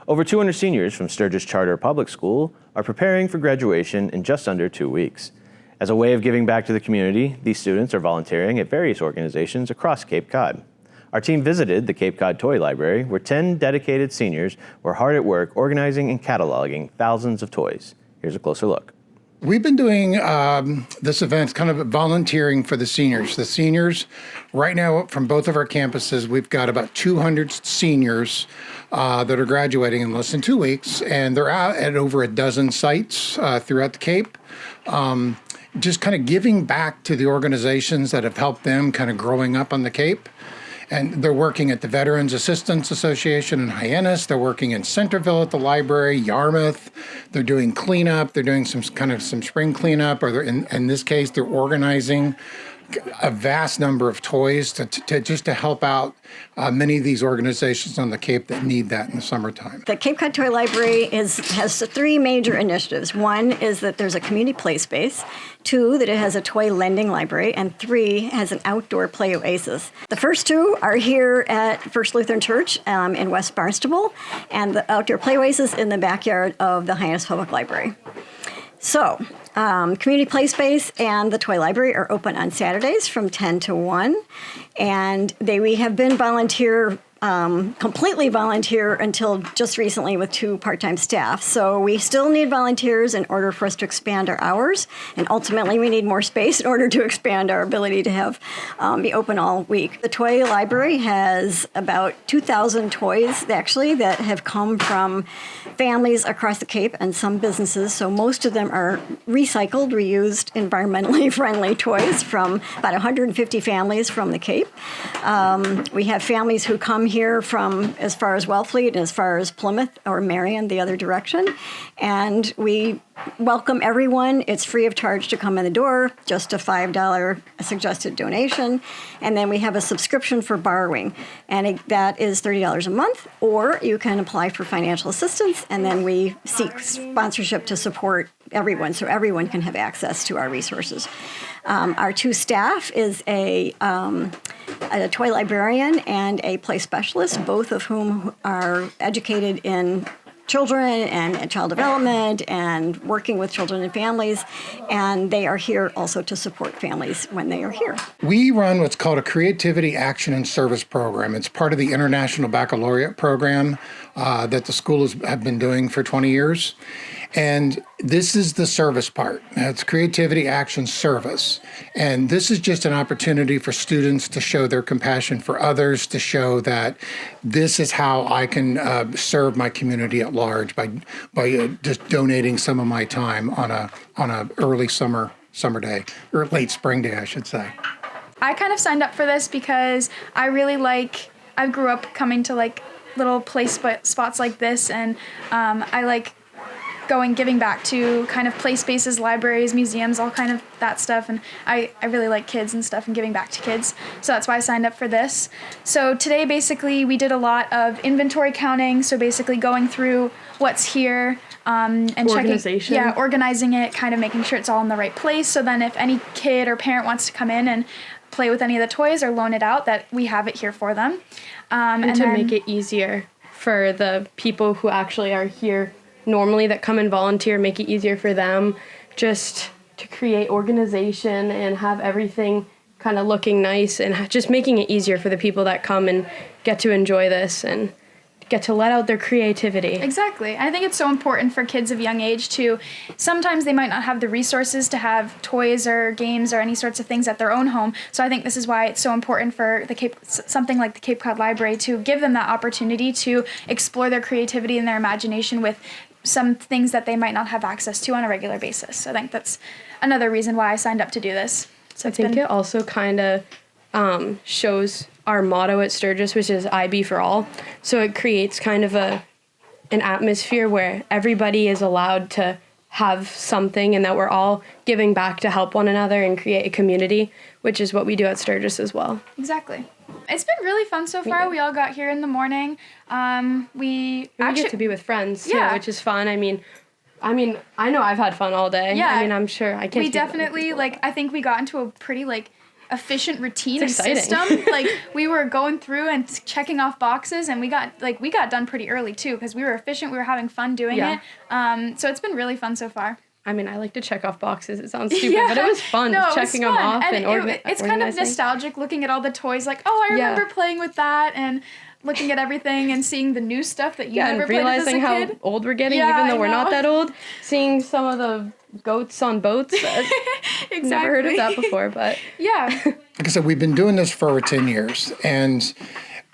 Over 200 seniors from Sturgis Charter Public School are preparing for graduation in just under 2 weeks. As a way of giving back to the community, these students are volunteering at various organizations across Cape Cod. Our team visited the Cape Cod Toy Library, where 10 dedicated seniors were hard at work organizing and cataloging thousands of toys. Here's a closer look. We've been doing this event kind of volunteering for the seniors. The seniors, right now from both of our campuses, we've got about 200 seniors that are graduating in less than 2 weeks, and they're out at over a dozen sites throughout the Cape. Just kind of giving back to the organizations that have helped them kind of growing up on the Cape. And they're working at the Veterans Assistance Association in Hyannis. They're working in Centerville at the library, Yarmouth. They're doing cleanup. They're doing some spring cleanup. Or in this case, they're organizing a vast number of toys to just to help out many of these organizations on the Cape that need that in the summertime. The Cape Cod Toy Library has 3 major initiatives. 1 is that there's a community play space. 2, that it has a toy lending library. And 3, has an outdoor play oasis. The first 2 are here at First Lutheran Church in West Barnstable, and the outdoor play oasis in the backyard of the Hyannis Public Library. So, Community Play Space and the Toy Library are open on Saturdays from 10 to 1, and we have been completely volunteer until just recently with 2 part-time staff. So we still need volunteers in order for us to expand our hours, and ultimately we need more space in order to expand our ability to have be open all week. The Toy Library has about 2,000 toys, actually, that have come from families across the Cape and some businesses. So most of them are recycled, reused, environmentally friendly toys from about 150 families from the Cape. We have families who come here from as far as Wellfleet and as far as Plymouth or Marion, the other direction. And we welcome everyone. It's free of charge to come in the door, just a $5 suggested donation. And then we have a subscription for borrowing, and that is $30 a month, or you can apply for financial assistance, and then we seek sponsorship to support everyone, so everyone can have access to our resources. Our 2 staff is a toy librarian and a play specialist, both of whom are educated in children and child development and working with children and families, and they are here also to support families when they are here. We run what's called a Creativity Action and Service Program. It's part of the International Baccalaureate program that the schools have been doing for 20 years. And this is the service part. It's Creativity Action Service. And this is just an opportunity for students to show their compassion for others, to show that this is how I can serve my community at large by just donating some of my time on a early summer day, or late spring day, I should say. I kind of signed up for this because I grew up coming to little place spots like this, and I giving back to kind of play spaces, libraries, museums, all kind of that stuff. And I really like kids and stuff and giving back to kids. So that's why I signed up for this. So today, basically, we did a lot of inventory counting. So basically going through what's here and organization. Organizing it, kind of making sure it's all in the right place. So then if any kid or parent wants to come in and play with any of the toys or loan it out, that we have it here for them. And to make it easier for the people who actually are here normally that come and volunteer, make it easier for them, just to create organization and have everything kind of looking nice, and just making it easier for the people that come and get to enjoy this and get to let out their creativity. Exactly. I think it's so important for kids of young age to, sometimes they might not have the resources to have toys or games or any sorts of things at their own home. So I think this is why it's so important for something like the Cape Cod Library to give them that opportunity to explore their creativity and their imagination with some things that they might not have access to on a regular basis. So I think that's another reason why I signed up to do this. So I think it also kind of shows our motto at Sturgis, which is IB for all. So it creates kind of an atmosphere where everybody is allowed to have something, and that we're all giving back to help one another and create a community, which is what we do at Sturgis as well. Exactly. It's been really fun so far. We all got here in the morning. We get to be with friends too, Yeah. which is fun. I mean, I know I've had fun all day. Yeah. I mean, I'm sure I can't. We definitely, I think we got into a pretty, efficient routine and It's exciting. system. Like we were going through and checking off boxes, and we got done pretty early too because we were efficient. We were having fun doing Yeah. it. So it's been really fun so far. I mean, I like to check off boxes. It sounds stupid, but it was fun No, just it was checking them fun. off and it's kind of organizing. nostalgic looking at all the toys. Like, oh, I Yeah. remember playing with that, and looking at everything and seeing the new stuff that you Yeah, never and played with realizing as a how kid. old we're getting, Yeah, even though I we're not know. that old. Seeing some of the goats on boats. Exactly. Never heard of that before, but Yeah. Like I said, we've been doing this for over 10 years, and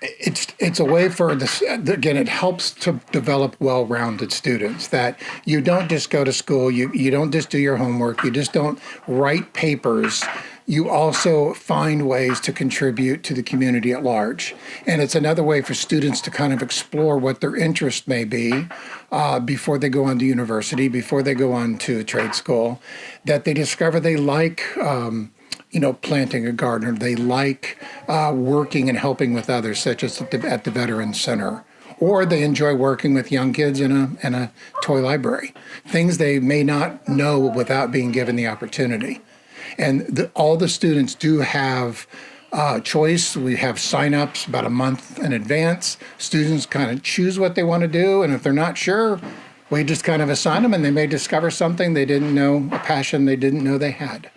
it's a way for this. Again, it helps to develop well-rounded students. That you don't just go to school, you don't just do your homework, you just don't write papers. You also find ways to contribute to the community at large, and it's another way for students to kind of explore what their interest may be before they go on to university, before they go on to trade school. That they discover they like. Planting a garden, or they like working and helping with others, such as at the Veterans Center, or they enjoy working with young kids in a toy library, things they may not know without being given the opportunity. And all the students do have choice. We have sign-ups about a month in advance. Students kind of choose what they want to do, and if they're not sure, we just kind of assign them, and they may discover something they didn't know, a passion they didn't know they had.